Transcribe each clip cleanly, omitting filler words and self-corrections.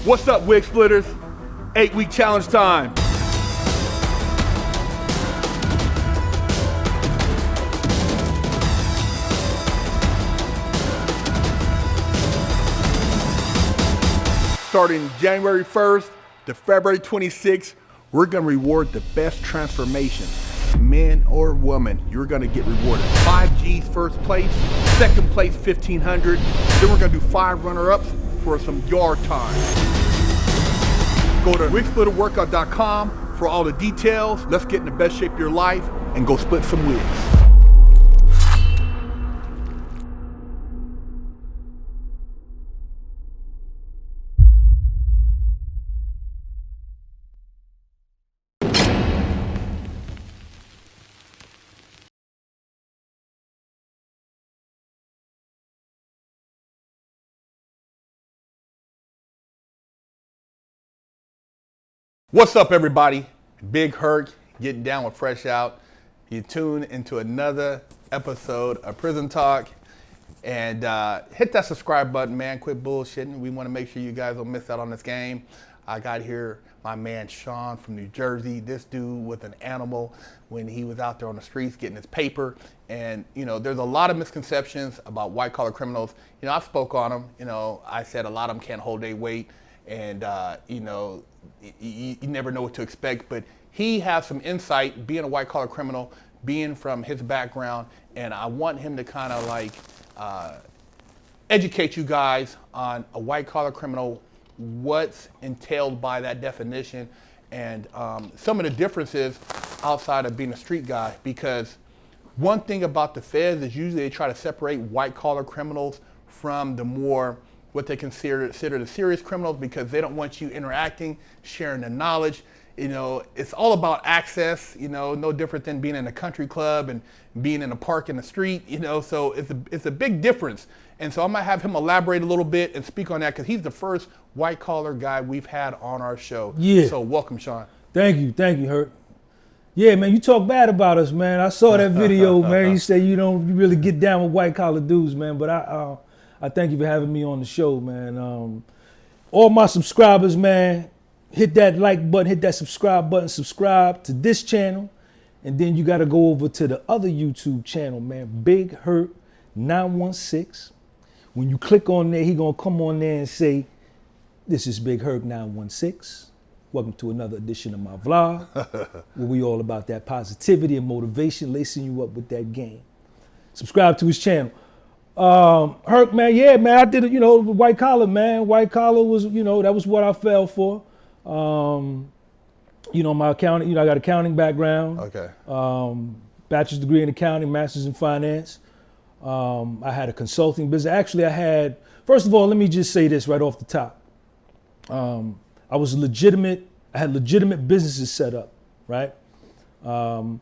What's up, wig splitters? 8-week challenge time. Starting January 1st to February 26th, we're gonna reward the best transformations, men or women. You're gonna get rewarded. 5 G's first place, second place 1,500. Then we're gonna do 5 runner-ups for some yard time. Go to wigsplitterworkout.com for all the details. Let's get in the best shape of your life and go split some wigs. What's up, everybody? Big Herc, getting down with Fresh Out. You tune into another episode of Prison Talk. And hit that subscribe button, man. Quit bullshitting. We want to make sure you guys don't miss out on this game. I got here my man Sean from New Jersey. This dude was an animal when he was out there on the streets getting his paper. And, you know, there's a lot of misconceptions about white-collar criminals. You know, I spoke on them. You know, I said a lot of them can't hold their weight. And, you know, you never know what to expect, but he has some insight being a white collar criminal, being from his background, and I want him to kind of like educate you guys on a white collar criminal, what's entailed by that definition, and some of the differences outside of being a street guy. Because one thing about the feds is usually they try to separate white collar criminals from the more what they consider the serious criminals, because they don't want you interacting, sharing the knowledge. You know, it's all about access, you know, no different than being in a country club and being in a park in the street, you know, so it's a big difference. And so I'm gonna have him elaborate a little bit and speak on that, because he's the first white collar guy we've had on our show. Yeah. So welcome, Sean. Thank you, Herc. Yeah, man, you talk bad about us, man. I saw that video, man. You say you don't really get down with white collar dudes, man, but I thank you for having me on the show, man. All my subscribers, man, hit that like button, hit that subscribe button, subscribe to this channel, and then you got to go over to the other YouTube channel, man, Big Herc 916. When you click on there, he gonna come on there and say, "This is Big Herc 916. Welcome to another edition of my vlog, where we all about that positivity and motivation, lacing you up with that game." Subscribe to his channel. Herc, man, yeah, man, I did it, you know, white collar, man. White collar was, you know, that was what I fell for. You know, my accounting, you know, I got accounting background. Okay. Bachelor's degree in accounting, master's in finance. I had a consulting business. Actually, first of all, let me just say this right off the top. I had legitimate businesses set up, right? I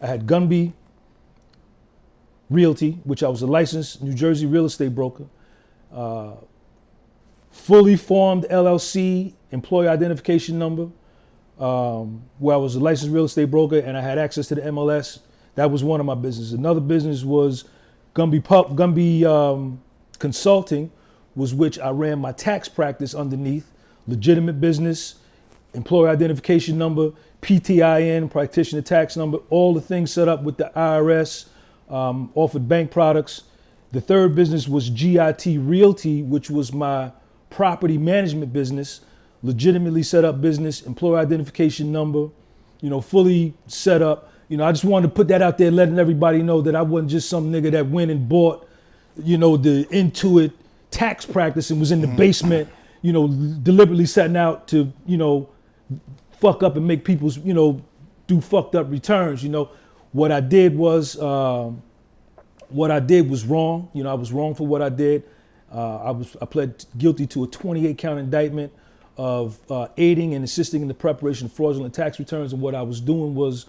had Gunby Realty, which I was a licensed New Jersey real estate broker, fully formed LLC, employee identification number, where I was a licensed real estate broker and I had access to the MLS. That was one of my businesses. Another business was Gunby Consulting, was which I ran my tax practice underneath. Legitimate business, employee identification number, PTIN, practitioner tax number, all the things set up with the IRS. Offered bank products. The third business was GIT Realty, which was my property management business, legitimately set up business, employer identification number, you know, fully set up. You know, I just wanted to put that out there, letting everybody know that I wasn't just some nigga that went and bought, you know, the Intuit tax practice and was in the basement, you know, deliberately setting out to, you know, fuck up and make people's, you know, do fucked up returns, you know. What I did was wrong. You know, I was wrong for what I did. I pled guilty to a 28 count indictment of aiding and assisting in the preparation of fraudulent tax returns. And what I was doing was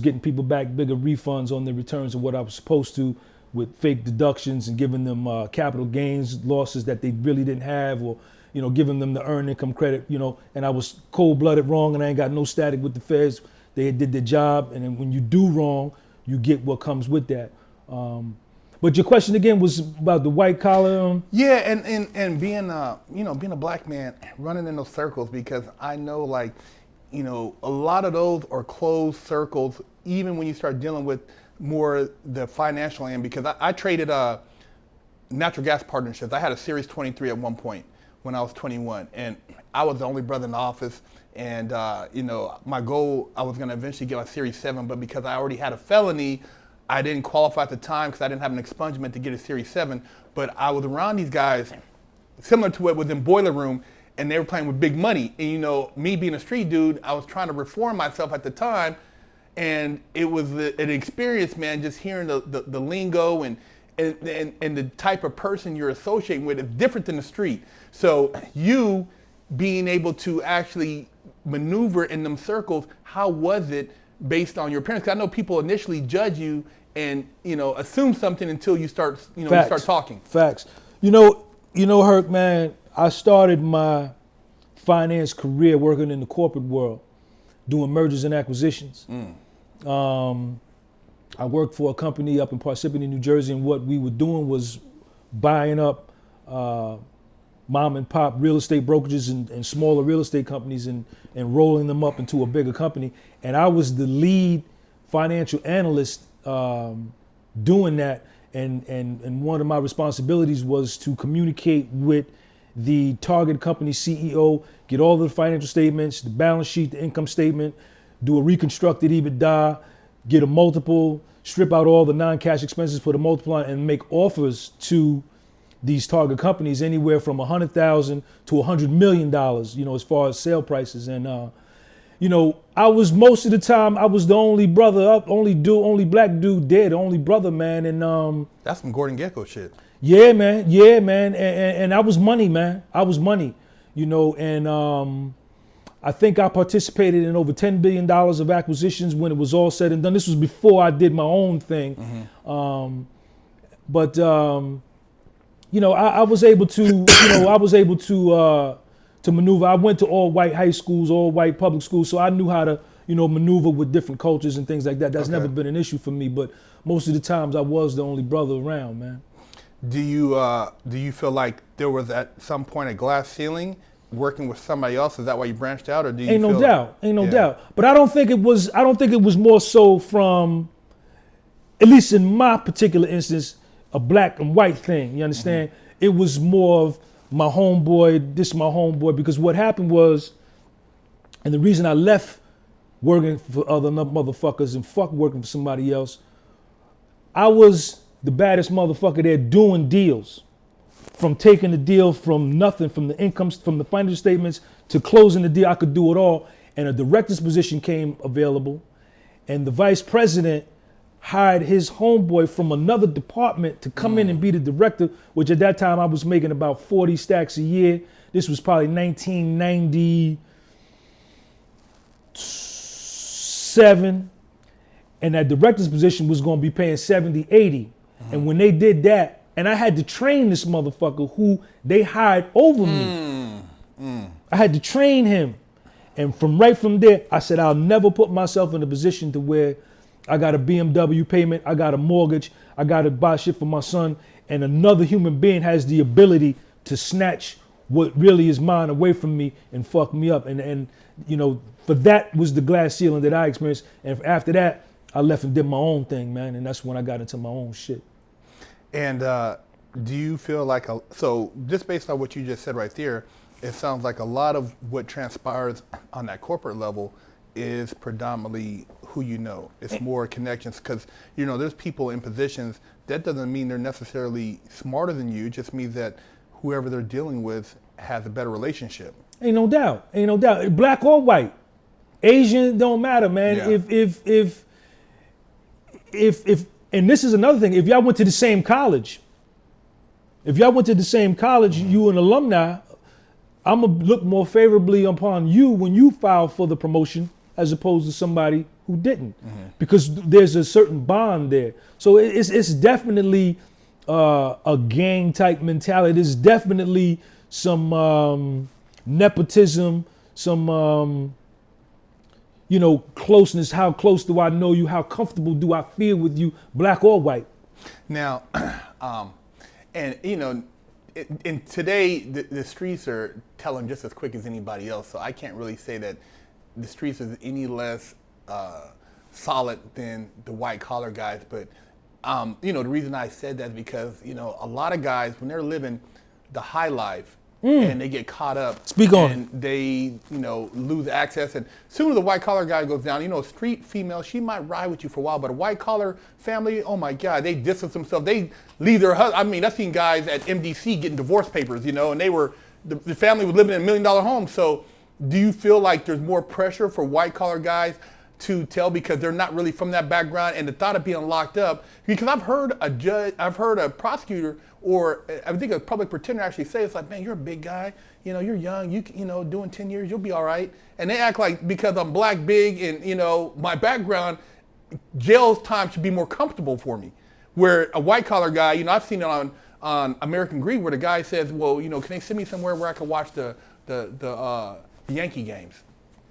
getting people back bigger refunds on their returns than what I was supposed to, with fake deductions and giving them capital gains losses that they really didn't have, or, you know, giving them the earned income credit, you know. And I was cold-blooded wrong, and I ain't got no static with the feds. They did their job, and then when you do wrong, you get what comes with that. But your question again was about the white collar. Yeah, and being being a black man running in those circles, because I know, like, a lot of those are closed circles, even when you start dealing with more the financial end, because I traded natural gas partnerships. I had a Series 23 at one point when I was 21, and I was the only brother in the office. And my goal, I was going to eventually get my Series 7, but because I already had a felony, I didn't qualify at the time because I didn't have an expungement to get a Series 7. But I was around these guys, similar to what was in Boiler Room, and they were playing with big money. And me being a street dude, I was trying to reform myself at the time, and it was an experience, man. Just hearing the lingo and the type of person you're associating with is different than the street. So you being able to actually maneuver in them circles, how was it based on your appearance? 'Cause I know people initially judge you and assume something until you start you start talking. Facts. Herc, man, I started my finance career working in the corporate world, doing mergers and acquisitions. I worked for a company up in Parsippany, New Jersey, and what we were doing was buying up mom and pop real estate brokerages and smaller real estate companies and rolling them up into a bigger company. And I was the lead financial analyst doing that. And one of my responsibilities was to communicate with the target company CEO, get all the financial statements, the balance sheet, the income statement, do a reconstructed EBITDA, get a multiple, strip out all the non-cash expenses, put a multiple on, and make offers to these target companies anywhere from $100,000 to $100 million, as far as sale prices. And, I was most of the time, I was the only brother up, only black dude dead, only brother, man. And that's some Gordon Gekko shit. Yeah, man. And I was money, man. I was money, and I think I participated in over $10 billion of acquisitions when it was all said and done. This was before I did my own thing. Mm-hmm. I was able to maneuver. I went to all white high schools, all white public schools, so I knew how to, maneuver with different cultures and things like that. That's never been an issue for me, but most of the times I was the only brother around, man. Do you feel like there was at some point a glass ceiling working with somebody else? Is that why you branched out, or do you? Ain't no doubt. But I don't think it was more so from, at least in my particular instance, a black and white thing. You understand? Mm-hmm. It was more of my homeboy, because what happened was, and the reason I left working for other motherfuckers and fuck working for somebody else, I was the baddest motherfucker there doing deals. From taking the deal from nothing, from the incomes, from the financial statements to closing the deal, I could do it all. And a director's position came available, and the vice president hired his homeboy from another department to come in and be the director, which at that time I was making about 40 stacks a year. This was probably 1997. And that director's position was going to be paying 70, 80. And when they did that, and I had to train this motherfucker who they hired over me. I had to train him. And from there, I said, I'll never put myself in a position to where I got a BMW payment, I got a mortgage, I got to buy shit for my son, and another human being has the ability to snatch what really is mine away from me and fuck me up. And for that was the glass ceiling that I experienced. And after that, I left and did my own thing, man. And that's when I got into my own shit. And do you feel like, so just based on what you just said right there, it sounds like a lot of what transpires on that corporate level is predominantly who you know. It's more connections, because there's people in positions. That doesn't mean they're necessarily smarter than you. It just means that whoever they're dealing with has a better relationship. Ain't no doubt. Black or white, Asian, don't matter, man. Yeah. If and this is another thing. If y'all went to the same college, you an alumni, I'm gonna look more favorably upon you when you file for the promotion as opposed to somebody who didn't, because there's a certain bond there. So it's definitely a gang type mentality. There's definitely some nepotism, some closeness. How close do I know you? How comfortable do I feel with you, black or white? Now, and you know, in today the streets are telling just as quick as anybody else. So I can't really say that the streets is any less solid than the white collar guys. But you know, the reason I said that is because you know a lot of guys when they're living the high life. And they get caught up. Speak on and they, you know, lose access. And soon as the white collar guy goes down, you know, a street female, she might ride with you for a while, but a white collar family, oh my God, they distance themselves. They leave their husband. I mean, I've seen guys at MDC getting divorce papers, you know, and they were, the family was living in $1 million home. So do you feel like there's more pressure for white collar guys to tell because they're not really from that background and the thought of being locked up? Because I've heard a prosecutor or I think a public pretender actually say, it's like, man, you're a big guy, you know, you're young, you know, doing 10 years, you'll be all right. And they act like because I'm black, big, and you know, my background, jail time should be more comfortable for me. Where a white collar guy, you know, I've seen it on American Greed where the guy says, well, you know, can they send me somewhere where I can watch the Yankee games?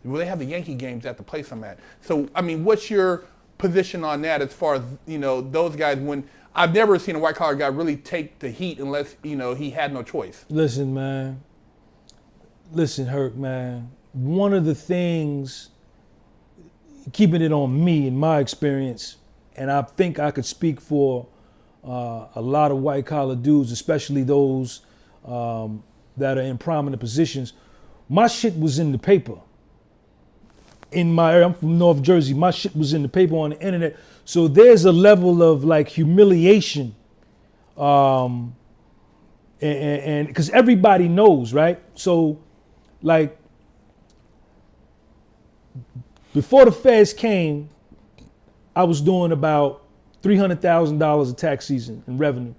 Well, they have the Yankee games at the place I'm at. So, I mean, what's your position on that as far as, you know, those guys when I've never seen a white collar guy really take the heat unless, you know, he had no choice. Listen, man. Listen, Herc, man. One of the things, keeping it on me in my experience, and I think I could speak for a lot of white collar dudes, especially those that are in prominent positions, my shit was in the paper. In my area, I'm from North Jersey, my shit was in the paper on the internet. So there's a level of like humiliation. And because everybody knows, right? So like before the feds came, I was doing about $300,000 a tax season in revenue.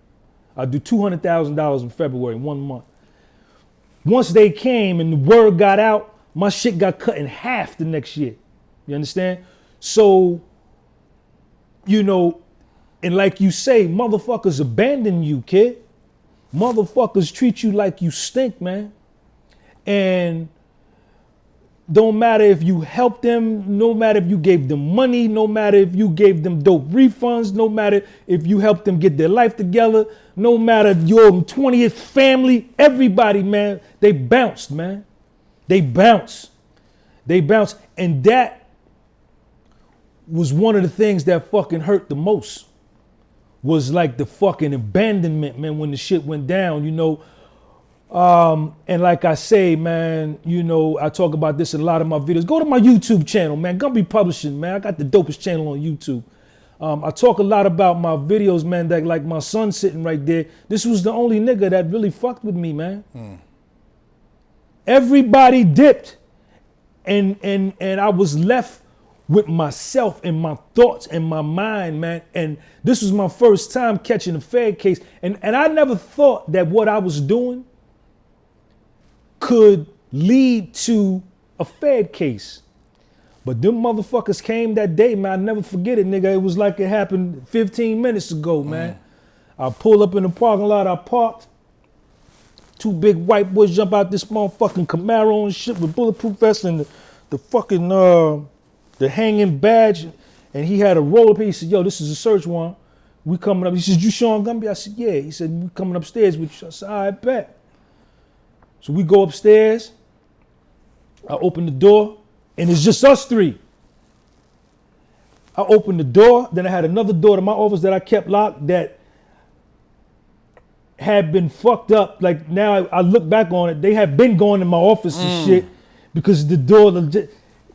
I do $200,000 in February, 1 month. Once they came and the word got out, my shit got cut in half the next year. You understand? So, you know, and like you say, motherfuckers abandon you, kid. Motherfuckers treat you like you stink, man. And don't matter if you helped them, no matter if you gave them money, no matter if you gave them dope refunds, no matter if you helped them get their life together, no matter your 20th family, everybody, man, they bounced, man. They bounce. They bounce. And that was one of the things that fucking hurt the most. Was like the fucking abandonment, man, when the shit went down, you know. And like I say, man, you know, I talk about this in a lot of my videos. Go to my YouTube channel, man. Gonna be publishing, man. I got the dopest channel on YouTube. I talk a lot about my videos, man, that like my son sitting right there. This was the only nigga that really fucked with me, man. Everybody dipped. And I was left with myself and my thoughts and my mind, man. And this was my first time catching a Fed case. And I never thought that what I was doing could lead to a Fed case. But them motherfuckers came that day, man. I never forget it, nigga. It was like it happened 15 minutes ago, man. I pulled up in the parking lot, I parked. Two big white boys jump out this motherfucking Camaro and shit with bulletproof vest and the fucking the hanging badge, and he had a roll up. He said, "Yo, this is a search warrant. We coming up." He said, "You Sean Gumby?" I said, "Yeah." He said, "We coming upstairs with you." I said, "I bet." So we go upstairs. I open the door, and it's just us three. I opened the door. Then I had another door to my office that I kept locked that had been fucked up. Like now I look back on it, they had been going in my office and shit because the door,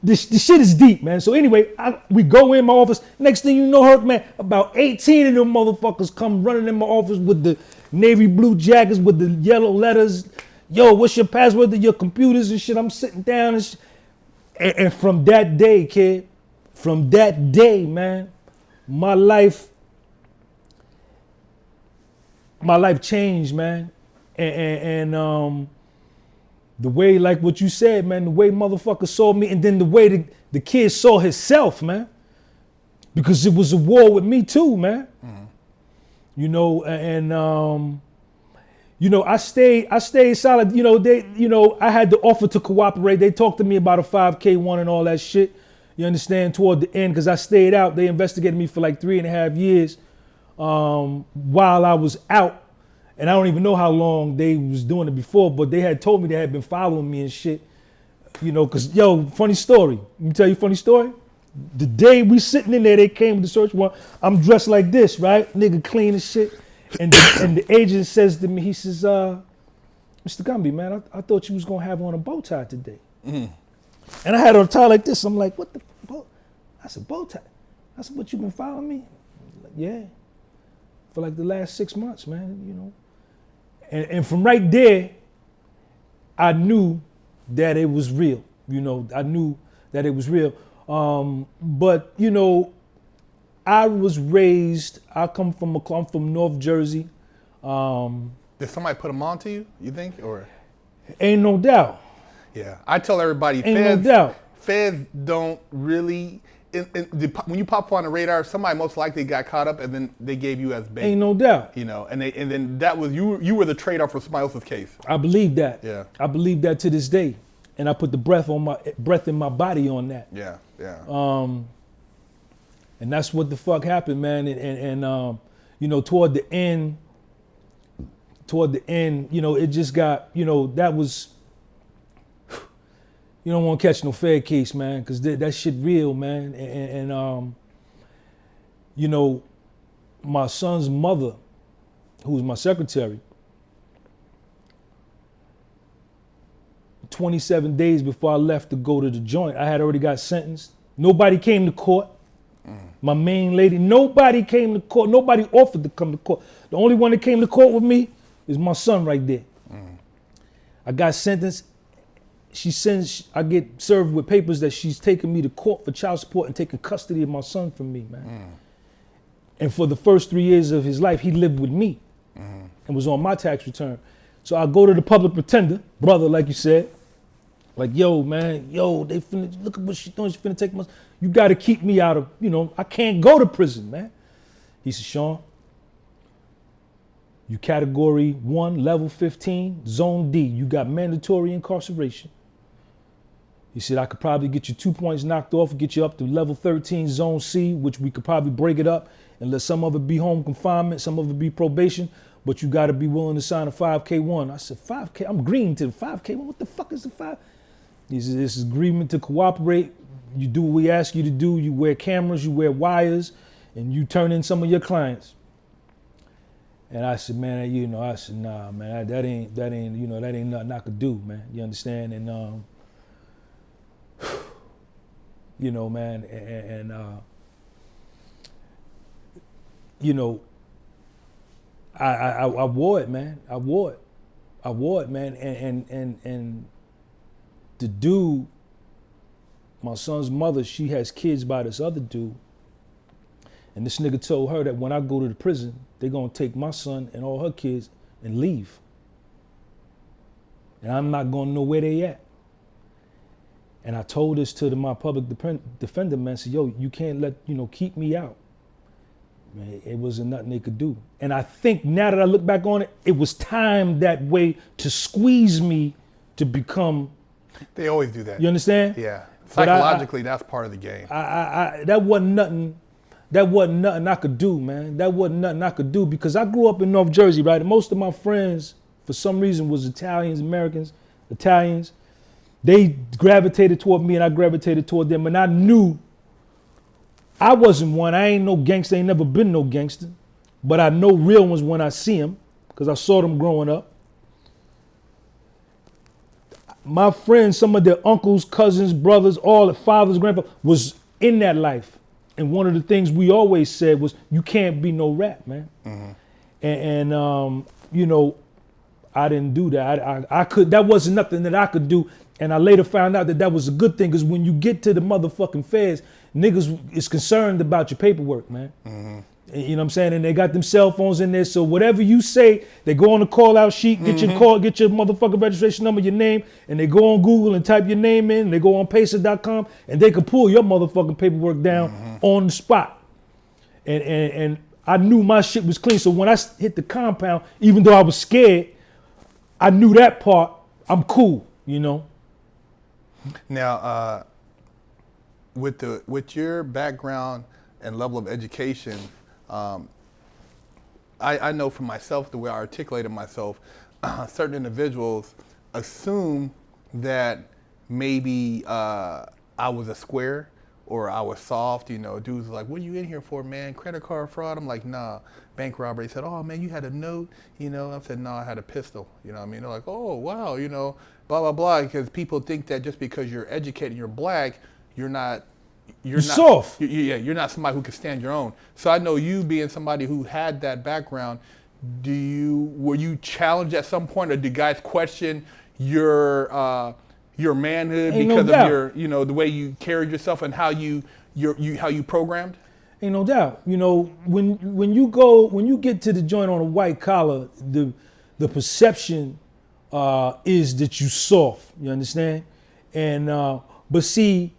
this shit is deep, man. So anyway, we go in my office. Next thing you know, Herc, man, about 18 of them motherfuckers come running in my office with the navy blue jackets with the yellow letters. Yo, what's your password to your computers and shit? I'm sitting down and from that day, kid, from that day, man, my life changed, man. And the way, like what you said, man, the way motherfuckers saw me, and then the way the kid saw himself, man, because it was a war with me too, man. You know, and you know, I stayed solid. You know, I had the offer to cooperate. They talked to me about a 5K1 and all that shit. You understand? Toward the end, because I stayed out. They investigated me for like 3.5 years. while I was out, and I don't even know how long they was doing it before, but they had told me they had been following me and shit. You know, cause yo, funny story. Let me tell you a funny story. The day we sitting in there, they came with the search warrant. I'm dressed like this, right? Nigga clean as shit. And the agent says to me, he says, Mr. Gumby, man, I thought you was gonna have on a bow tie today. And I had on a tie like this. I'm like, what the bow? I said, bow tie. I said, what, you been following me? Like, yeah. For like the last 6 months, man, you know. And from right there, I knew that it was real. You know, I knew that it was real. But you know, I'm from North Jersey. Did somebody put them on to you, you think? Or Ain't no doubt. yeah. I tell everybody, Ain't no doubt. feds don't really, when you pop on the radar, somebody most likely got caught up and then they gave you as bait. Ain't no doubt. You know, and then that was, you were the trade-off for somebody else's case. I believe that. Yeah. I believe that to this day. And I put the breath in my body on that. Yeah, yeah. And that's what the fuck happened, man. And you know, toward the end, you know, it just got, you know, that was, you don't want to catch no Fed case, man, because that shit real, man. And you know, my son's mother, who was my secretary, 27 days before I left to go to the joint, I had already got sentenced. Nobody came to court. My main lady, nobody came to court. Nobody offered to come to court. The only one that came to court with me is my son right there. I got sentenced. I get served with papers that she's taking me to court for child support and taking custody of my son from me, man. And for the first 3 years of his life, he lived with me and was on my tax return. So I go to the public pretender, brother, like you said, like, yo, man, they finna, look at what she's doing. She finna take my, you got to keep me out of, you know, I can't go to prison, man. He said, Sean, you category 1, level 15, zone D. You got mandatory incarceration. He said, I could probably get you 2 points knocked off, get you up to level 13, zone C, which we could probably break it up and let some of it be home confinement, some of it be probation, but you got to be willing to sign a 5K1. I said, 5K? I'm green to the 5K1. What the fuck is the 5? He said, this is agreement to cooperate. You do what we ask you to do. You wear cameras, you wear wires, and you turn in some of your clients. And I said, man, you know, nah, man, that ain't, you know, that ain't nothing I could do, man. You understand? And, you know, man, and you know, I wore it, man. I wore it, man. And the dude, my son's mother, she has kids by this other dude. And this nigga told her that when I go to the prison, they're gonna take my son and all her kids and leave. And I'm not gonna know where they at. And I told this to my public defender, man, said, yo, you can't let, you know, keep me out. Man, it wasn't nothing they could do. And I think now that I look back on it, it was timed that way to squeeze me to become. They always do that. You understand? Yeah. Psychologically, that's part of the game. That wasn't nothing. That wasn't nothing I could do, man. That wasn't nothing I could do because I grew up in North Jersey, right? And most of my friends, for some reason, was Italians, Americans, Italians. They gravitated toward me and I gravitated toward them. And I knew I wasn't one. I ain't no gangster, ain't never been no gangster. But I know real ones when I see them because I saw them growing up. My friends, some of their uncles, cousins, brothers, all the fathers, grandfathers was in that life. And one of the things we always said was, you can't be no rat, man. And you know, I didn't do that. I could, that wasn't nothing that I could do. And I later found out that that was a good thing because when you get to the motherfucking feds, niggas is concerned about your paperwork, man. You know what I'm saying? And they got them cell phones in there. So whatever you say, they go on the call out sheet, get your call, get your motherfucking registration number, your name, and they go on Google and type your name in, and they go on pacer.com and they can pull your motherfucking paperwork down on the spot. And I knew my shit was clean. So when I hit the compound, even though I was scared, I knew that part, I'm cool, you know? Now, with your background and level of education, I know for myself, the way I articulated myself, certain individuals assume that maybe I was a square or I was soft. You know, dudes are like, what are you in here for, man? Credit card fraud? I'm like, nah. Bank robbery. He said, oh, man, you had a note? You know, I said, no, I had a pistol. You know what I mean? They're like, oh, wow, you know, blah, blah, blah. Because people think that just because you're educated and you're black, you're not soft. You're not somebody who can stand your own. So I know you being somebody who had that background. Were you challenged at some point, or did guys question your manhood Ain't because no of doubt. your, you know, the way you carried yourself and how you programmed? Ain't no doubt. You know, when you get to the joint on a white collar, the perception is that you soft. You understand? And but see,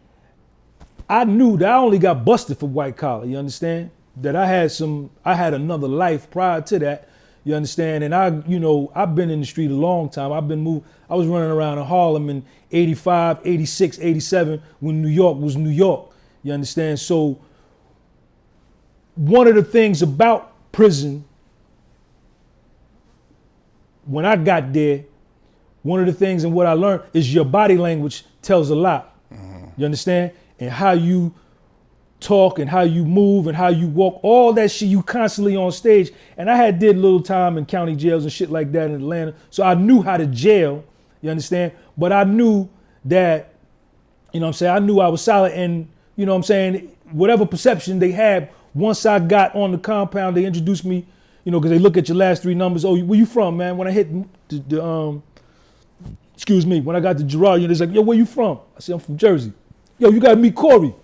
I knew that I only got busted for white collar. You understand? That I had another life prior to that. You understand? And I've been in the street a long time. I was running around in Harlem in 85, 86, 87 when New York was New York. You understand? So one of the things about prison, when I got there, one of the things and what I learned is your body language tells a lot. Mm-hmm. You understand? And how you talk and how you move and how you walk, all that shit, you constantly on stage. And I had did a little time in county jails and shit like that in Atlanta. So I knew how to jail, you understand? But I knew that, you know what I'm saying, I knew I was solid. And, you know what I'm saying, whatever perception they had, once I got on the compound, they introduced me, you know, because they look at your last three numbers. Oh, where you from, man? When I hit when I got to Gerard, you know, they're like, yo, where you from? I said, I'm from Jersey. Yo, you gotta meet Corey.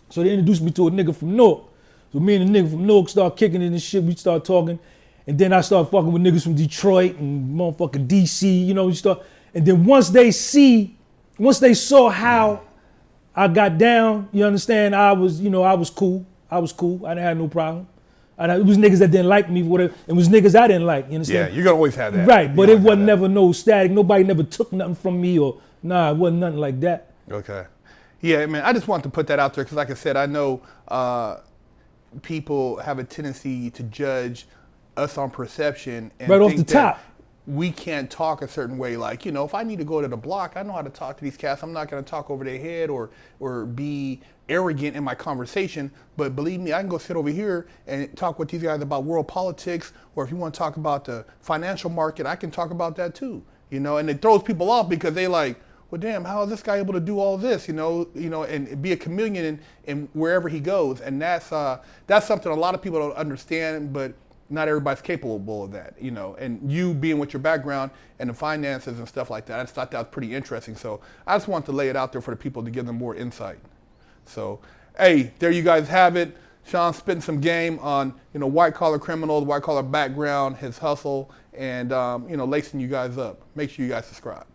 So they introduced me to a nigga from Newark. So me and the nigga from Newark start kicking it and shit. We start talking. And then I start fucking with niggas from Detroit and motherfucking DC, you know, and then once they saw how I got down, you understand, I was cool. I didn't have no problem. It was niggas that didn't like me, whatever. It was niggas I didn't like, you understand? Yeah, you're gonna always have that. Right, but it wasn't never no static. Nobody never took nothing from me or, nah, it wasn't nothing like that. Okay. Yeah, man, I just wanted to put that out there because, like I said, I know people have a tendency to judge us on perception and right off think the top. We can't talk a certain way. Like, you know, if I need to go to the block, I know how to talk to these cats. I'm not going to talk over their head or be arrogant in my conversation. But believe me, I can go sit over here and talk with these guys about world politics, or if you want to talk about the financial market, I can talk about that too. You know, and it throws people off because they like, well, damn, how is this guy able to do all this, you know, and be a chameleon in wherever he goes. And that's something a lot of people don't understand, but not everybody's capable of that, you know. And you being with your background and the finances and stuff like that, I just thought that was pretty interesting. So I just wanted to lay it out there for the people to give them more insight. So, hey, there you guys have it. Sean spitting some game on, you know, white collar criminals, white collar background, his hustle, and, you know, lacing you guys up. Make sure you guys subscribe.